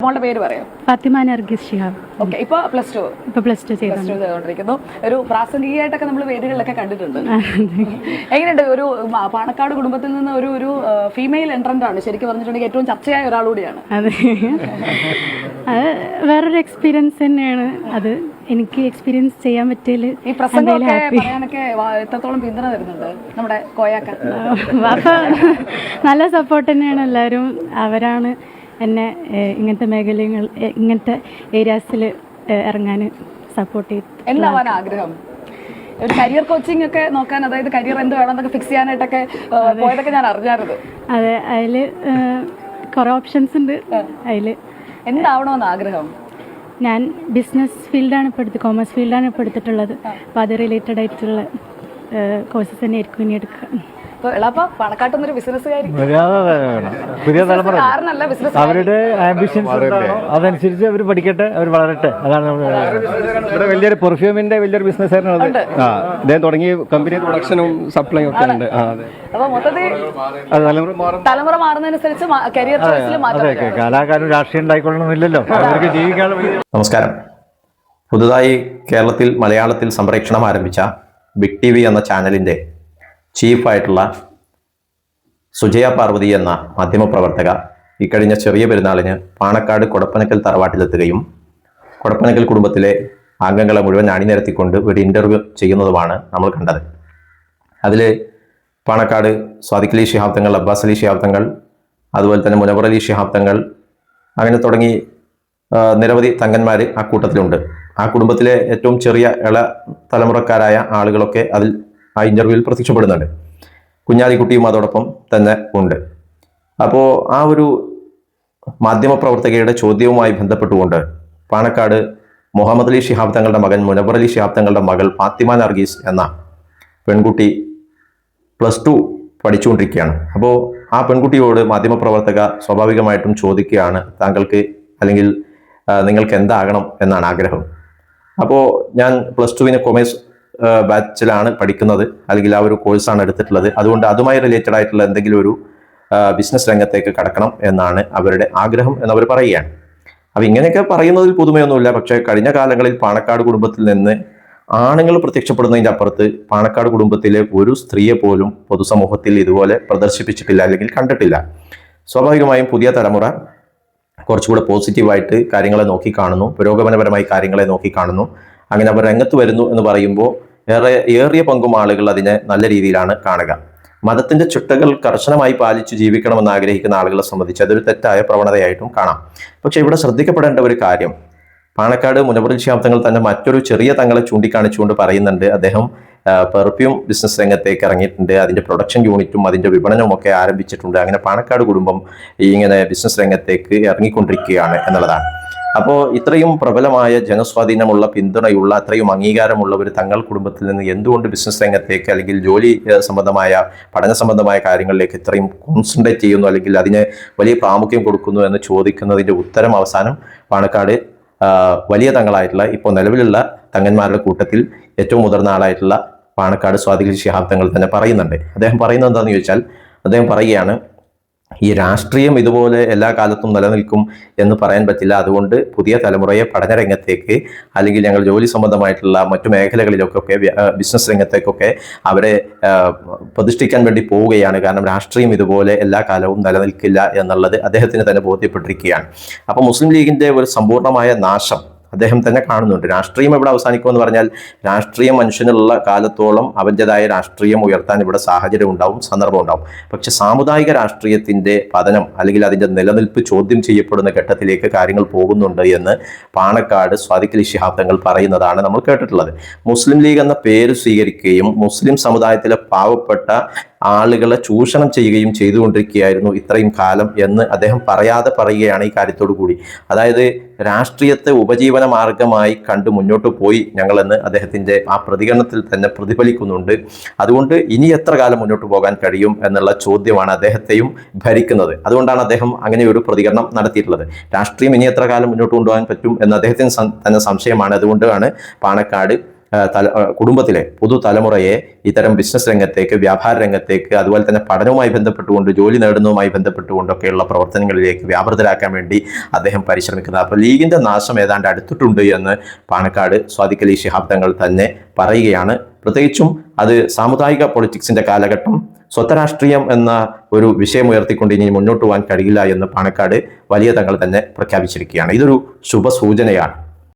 മോളുടെ പേര് പറയാം. ഫാത്തിമ നർഗിസ് ഷിഹാബ്. ഓക്കെ, ഇപ്പൊ പ്ലസ് ടു ചെയ്തോണ്ടിരിക്കുന്നു. ഒരു പ്രാസംഗികമായിട്ടൊക്കെ നമ്മൾ വേദികളിലൊക്കെ കണ്ടിട്ടുണ്ട്. എങ്ങനെയുണ്ട് ഒരു പാണക്കാട് കുടുംബത്തിൽ നിന്ന് ഒരു ഫീമെയിൽ എൻട്രന്റ് ആണ് ശരിക്കും പറഞ്ഞിട്ടുണ്ടെങ്കിൽ ഏറ്റവും ചർച്ചയായ ഒരാളുകൂടിയാണ്. അതെ, അത് വേറൊരു എക്സ്പീരിയൻസ് തന്നെയാണ്. അത് എനിക്ക് എക്സ്പീരിയൻസ് ചെയ്യാൻ പറ്റിയതിൽ ഈ പ്രസംഗമൊക്കെ പറയാനൊക്കെ എത്രത്തോളം പിന്തുണ തരുന്നുണ്ട് നമ്മുടെ കോയാക്ക? നല്ല സപ്പോർട്ട് തന്നെയാണ് എല്ലാവരും. അവരാണ് എന്നെ ഇങ്ങനത്തെ ഏരിയാസിൽ ഇറങ്ങാൻ സപ്പോർട്ട് ചെയ്തു. എന്താവാൻ ആഗ്രഹം? ഒരു കരിയർ കോച്ചിങ് ഒക്കെ നോക്കാൻ, അതായത് കരിയർ എന്ത് വേണമെന്നൊക്കെ ഫിക്സ് ചെയ്യാനായിട്ടൊക്കെ പോയതൊക്കെ ഞാൻ അറിഞ്ഞായിരുന്നു. അതെ, അതിൽ കുറേ ഓപ്ഷൻസ് ഉണ്ട്. അതിൽ എന്താവണമെന്ന് ആഗ്രഹം? ഞാൻ ബിസിനസ് ഫീൽഡാണ് ഇപ്പോൾ എടുത്തത്, കോമേഴ്സ് ഫീൽഡാണ് ഇപ്പോൾ എടുത്തിട്ടുള്ളത്. അപ്പോൾ അത് റിലേറ്റഡ് ആയിട്ടുള്ള കോഴ്സസ് തന്നെ ആയിരിക്കും ഇനി എടുക്കുക. പാണക്കാട്ടുന്നൊരു ബിസിനസ്സുകാരി, പുതിയ തലമുറ അവരുടെ ആംബിഷൻസ് അതനുസരിച്ച് അവർ പഠിക്കട്ടെ, അവർ വളരട്ടെ. അതാണ് ഇവിടെ വലിയൊരു പെർഫ്യൂമിന്റെ വലിയൊരു ബിസിനസ്സായിരുന്നു. അദ്ദേഹം തുടങ്ങിയ കമ്പനി പ്രൊഡക്ഷനും സപ്ലൈയും ഒക്കെ ഉണ്ട്. തലമുറ മാറുന്നതനുസരിച്ച് കരിയർ ചോയ്സിൽ മാറ്റം. അതെ, കലാകാരൻ രാഷ്ട്രീയം ഉണ്ടായിക്കൊള്ളണമെന്നില്ലല്ലോ, അവർക്ക് ജീവിക്കാനുള്ള. നമസ്കാരം. പുതുതായി കേരളത്തിൽ മലയാളത്തിൽ സംപ്രേക്ഷണം ആരംഭിച്ച ബിഗ് TV എന്ന ചാനലിൻ്റെ ചീഫായിട്ടുള്ള സുജയ പാർവതി എന്ന മാധ്യമപ്രവർത്തക ഇക്കഴിഞ്ഞ ചെറിയ പെരുന്നാളിന് പാണക്കാട് കൊടപ്പനക്കൽ തറവാട്ടിലെത്തുകയും കൊടപ്പനക്കൽ കുടുംബത്തിലെ അംഗങ്ങളെ മുഴുവൻ അണിനിരത്തിക്കൊണ്ട് ഒരു ഇൻ്റർവ്യൂ ചെയ്യുന്നതുമാണ് നമ്മൾ കണ്ടത്. അതിൽ പാണക്കാട് സ്വാദിഖ് അലി ശിഹാബ് തങ്ങൾ, അബ്ബാസ് അലി ശിഹാബ് തങ്ങൾ, അതുപോലെ തന്നെ മുനവർ അലി ശിഹാബ് തങ്ങൾ, അങ്ങനെ തുടങ്ങി നിരവധി തങ്ങന്മാർ ആ കൂട്ടത്തിലുണ്ട്. ആ കുടുംബത്തിലെ ഏറ്റവും ചെറിയ ഇള തലമുറക്കാരായ ആളുകളൊക്കെ അതിൽ ആ ഇൻ്റർവ്യൂവിൽ പ്രത്യക്ഷപ്പെടുന്നുണ്ട്. കുഞ്ഞാലിക്കുട്ടിയും അതോടൊപ്പം തന്നെ ഉണ്ട്. അപ്പോൾ ആ ഒരു മാധ്യമപ്രവർത്തകയുടെ ചോദ്യവുമായി ബന്ധപ്പെട്ടുകൊണ്ട് പാണക്കാട് മുഹമ്മദ് അലി ശിഹാബ് തങ്ങളുടെ മകൻ മുനവർ അലി ശിഹാബ് തങ്ങളുടെ മകൾ ഫാത്തിമ നർഗീസ് എന്ന പെൺകുട്ടി +2 പഠിച്ചുകൊണ്ടിരിക്കുകയാണ്. അപ്പോൾ ആ പെൺകുട്ടിയോട് മാധ്യമപ്രവർത്തക സ്വാഭാവികമായിട്ടും ചോദിക്കുകയാണ്, താങ്കൾക്ക് അല്ലെങ്കിൽ നിങ്ങൾക്ക് എന്താകണം എന്നാണ് ആഗ്രഹം. അപ്പോൾ ഞാൻ +2 കൊമേഴ്സ് ബാച്ചിലാണ് പഠിക്കുന്നത്, അല്ലെങ്കിൽ ആ ഒരു കോഴ്സാണ് എടുത്തിട്ടുള്ളത്. അതുകൊണ്ട് അതുമായി റിലേറ്റഡ് ആയിട്ടുള്ള എന്തെങ്കിലും ഒരു ബിസിനസ് രംഗത്തേക്ക് കടക്കണം എന്നാണ് അവരുടെ ആഗ്രഹം എന്നവർ പറയുകയാണ്. അപ്പം ഇങ്ങനെയൊക്കെ പറയുന്നതിൽ പുതുമയൊന്നുമില്ല. പക്ഷേ കഴിഞ്ഞ കാലങ്ങളിൽ പാണക്കാട് കുടുംബത്തിൽ നിന്ന് ആണുങ്ങൾ പ്രത്യക്ഷപ്പെടുന്നതിൻ്റെ അപ്പുറത്ത് പാണക്കാട് കുടുംബത്തിലെ ഒരു സ്ത്രീയെ പോലും പൊതുസമൂഹത്തിൽ ഇതുപോലെ പ്രദർശിപ്പിച്ചിട്ടില്ല, അല്ലെങ്കിൽ കണ്ടിട്ടില്ല. സ്വാഭാവികമായും പുതിയ തലമുറ കുറച്ചുകൂടെ പോസിറ്റീവായിട്ട് കാര്യങ്ങളെ നോക്കിക്കാണുന്നു, പുരോഗമനപരമായി കാര്യങ്ങളെ നോക്കിക്കാണുന്നു. അങ്ങനെ അവർ രംഗത്ത് വരുന്നു എന്ന് പറയുമ്പോൾ ഏറിയ പങ്കും ആളുകൾ അതിനെ നല്ല രീതിയിലാണ് കാണുക. മതത്തിന്റെ ചിട്ടകൾ കർശനമായി പാലിച്ചു ജീവിക്കണമെന്ന് ആഗ്രഹിക്കുന്ന ആളുകളെ സംബന്ധിച്ച് അതൊരു തെറ്റായ പ്രവണതയായിട്ടും കാണാം. പക്ഷെ ഇവിടെ ശ്രദ്ധിക്കപ്പെടേണ്ട ഒരു കാര്യം, പാണക്കാട് മുനവർ അലി ശിഹാബ് തങ്ങൾ തന്നെ മറ്റൊരു ചെറിയ തങ്ങളെ ചൂണ്ടിക്കാണിച്ചുകൊണ്ട് പറയുന്നുണ്ട്, അദ്ദേഹം പെർഫ്യൂം ബിസിനസ് രംഗത്തേക്ക് ഇറങ്ങിയിട്ടുണ്ട്, അതിൻ്റെ പ്രൊഡക്ഷൻ യൂണിറ്റും അതിൻ്റെ വിപണനവും ഒക്കെ ആരംഭിച്ചിട്ടുണ്ട്. അങ്ങനെ പാണക്കാട് കുടുംബം ഇങ്ങനെ ബിസിനസ് രംഗത്തേക്ക് ഇറങ്ങിക്കൊണ്ടിരിക്കുകയാണ് എന്നുള്ളതാണ്. അപ്പോൾ ഇത്രയും പ്രബലമായ ജനസ്വാധീനമുള്ള, പിന്തുണയുള്ള, അത്രയും അംഗീകാരമുള്ള ഒരു തങ്ങൾ കുടുംബത്തിൽ നിന്ന് എന്തുകൊണ്ട് ബിസിനസ് രംഗത്തേക്ക് അല്ലെങ്കിൽ ജോലി സംബന്ധമായ പഠന സംബന്ധമായ കാര്യങ്ങളിലേക്ക് ഇത്രയും കോൺസെൻട്രേറ്റ് ചെയ്യുന്നു, അല്ലെങ്കിൽ അതിന് വലിയ പ്രാമുഖ്യം കൊടുക്കുന്നു എന്ന് ചോദിക്കുന്നതിൻ്റെ ഉത്തരം അവസാനം പാണക്കാട് വലിയ തങ്ങളായിട്ടുള്ള, ഇപ്പോൾ നിലവിലുള്ള തങ്ങന്മാരുടെ കൂട്ടത്തിൽ ഏറ്റവും മുതിർന്ന ആളായിട്ടുള്ള പാണക്കാട് സ്വാദിഖ് അലി ശിഹാബ് തങ്ങൾ തന്നെ പറയുന്നുണ്ട്. അദ്ദേഹം പറയുന്നത് എന്താണെന്ന് ചോദിച്ചാൽ, അദ്ദേഹം പറയുകയാണ്, ഈ രാഷ്ട്രീയം ഇതുപോലെ എല്ലാ കാലത്തും നിലനിൽക്കും എന്ന് പറയാൻ പറ്റില്ല. അതുകൊണ്ട് പുതിയ തലമുറയെ പഠനരംഗത്തേക്ക്, അല്ലെങ്കിൽ ഞങ്ങൾ ജോലി സംബന്ധമായിട്ടുള്ള മറ്റു മേഖലകളിലൊക്കെ ബിസിനസ് രംഗത്തേക്കൊക്കെ അവരെ പ്രതിഷ്ഠിക്കാൻ വേണ്ടി പോവുകയാണ്. കാരണം രാഷ്ട്രീയം ഇതുപോലെ എല്ലാ കാലവും നിലനിൽക്കില്ല എന്നുള്ളത് അദ്ദേഹത്തിന് തന്നെ ബോധ്യപ്പെട്ടിരിക്കുകയാണ്. അപ്പോൾ മുസ്ലിം ലീഗിൻ്റെ ഒരു സമ്പൂർണ്ണമായ നാശം അദ്ദേഹം തന്നെ കാണുന്നുണ്ട്. രാഷ്ട്രീയം എവിടെ അവസാനിക്കുമെന്ന് പറഞ്ഞാൽ, രാഷ്ട്രീയം മനുഷ്യനുള്ള കാലത്തോളം അവൻ്റെതായ രാഷ്ട്രീയം ഉയർത്താൻ ഇവിടെ സാഹചര്യം ഉണ്ടാവും, സന്ദർഭം ഉണ്ടാവും. പക്ഷെ സാമുദായിക രാഷ്ട്രീയത്തിൻ്റെ പതനം, അല്ലെങ്കിൽ അതിൻ്റെ നിലനിൽപ്പ് ചോദ്യം ചെയ്യപ്പെടുന്ന ഘട്ടത്തിലേക്ക് കാര്യങ്ങൾ പോകുന്നുണ്ട് എന്ന് പാണക്കാട് സ്വാദിഖ് അലി ശിഹാബ് തങ്ങൾ പറയുന്നതാണ് നമ്മൾ കേട്ടിട്ടുള്ളത്. മുസ്ലിം ലീഗ് എന്ന പേര് സ്വീകരിക്കുകയും മുസ്ലിം സമുദായത്തിലെ പാവപ്പെട്ട ആളുകളെ ചൂഷണം ചെയ്യുകയും ചെയ്തുകൊണ്ടിരിക്കുകയായിരുന്നു ഇത്രയും കാലം എന്ന് അദ്ദേഹം പറയാതെ പറയുകയാണ് ഈ കാര്യത്തോടു കൂടി. അതായത് രാഷ്ട്രീയത്തെ ഉപജീവന മാർഗമായി കണ്ട് മുന്നോട്ട് പോയി ഞങ്ങളെന്ന് അദ്ദേഹത്തിൻ്റെ ആ പ്രതികരണത്തിൽ തന്നെ പ്രതിഫലിക്കുന്നുണ്ട്. അതുകൊണ്ട് ഇനി എത്ര കാലം മുന്നോട്ട് പോകാൻ കഴിയും എന്നുള്ള ചോദ്യമാണ് അദ്ദേഹത്തെയും ഭരിക്കുന്നത്. അതുകൊണ്ടാണ് അദ്ദേഹം അങ്ങനെ ഒരു പ്രതികരണം നടത്തിയിട്ടുള്ളത്. രാഷ്ട്രീയം ഇനി എത്ര കാലം മുന്നോട്ട് കൊണ്ടുപോകാൻ പറ്റും എന്ന് അദ്ദേഹത്തിന് തന്നെ സംശയമാണ്. അതുകൊണ്ടാണ് പാണക്കാട് കുടുംബത്തിലെ പുതുതലമുറയെ ഇത്തരം ബിസിനസ് രംഗത്തേക്ക്, വ്യാപാര രംഗത്തേക്ക്, അതുപോലെ തന്നെ പഠനവുമായി ബന്ധപ്പെട്ടുകൊണ്ട്, ജോലി നേടുന്നതുമായി ബന്ധപ്പെട്ടുകൊണ്ടൊക്കെയുള്ള പ്രവർത്തനങ്ങളിലേക്ക് വ്യാപൃതരാക്കാൻ വേണ്ടി അദ്ദേഹം പരിശ്രമിക്കുന്നത്. അപ്പോൾ ലീഗിന്റെ നാശം ഏതാണ്ട് അടുത്തിട്ടുണ്ട് എന്ന് പാണക്കാട് സ്വാദിഖ് അലി ശിഹാബ് തങ്ങൾ തന്നെ പറയുകയാണ്. പ്രത്യേകിച്ചും അത് സാമുദായിക പൊളിറ്റിക്സിന്റെ കാലഘട്ടം, സ്വത്തരാഷ്ട്രീയം എന്ന ഒരു വിഷയം ഉയർത്തിക്കൊണ്ട് ഇനി മുന്നോട്ട് പോകാൻ കഴിയില്ല എന്ന് പാണക്കാട് വലിയ തങ്ങൾ തന്നെ പ്രഖ്യാപിച്ചിരിക്കുകയാണ്. ഇതൊരു ശുഭസൂചനയാണ്.